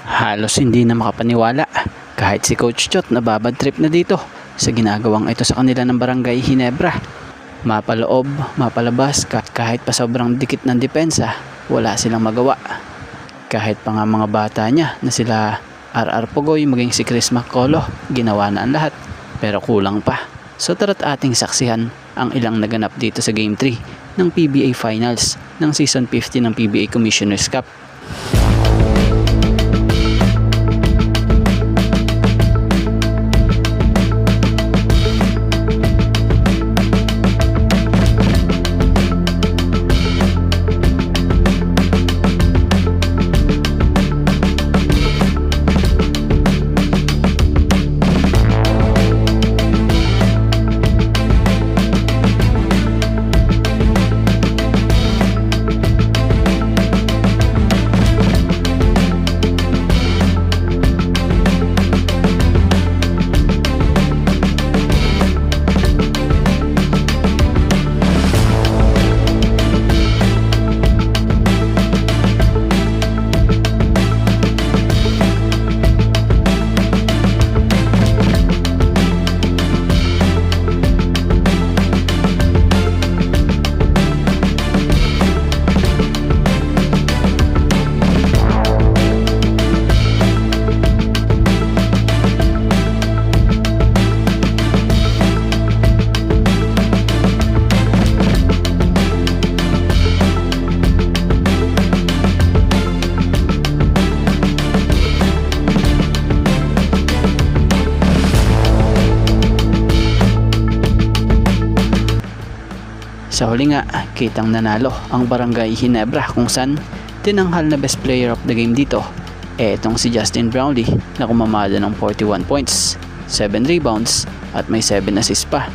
Halos hindi na makapaniwala kahit si Coach Chot nababad trip na dito sa ginagawang ito sa kanila ng Barangay Ginebra. Mapaloob, mapalabas, kahit pa sobrang dikit ng depensa, wala silang magawa. Kahit pa nga mga bata niya na sila RR Pugoy maging si Chris Macolo, ginawa na ang lahat, pero kulang pa. So tara't ating saksihan ang ilang naganap dito sa Game 3 ng PBA Finals ng Season 50 ng PBA Commissioner's Cup. Sa huli nga, kitang nanalo ang Barangay Ginebra kung saan tinanghal na best player of the game dito etong si Justin Brownlee na kumamada ng 41 points, 7 rebounds at may 7 assists pa.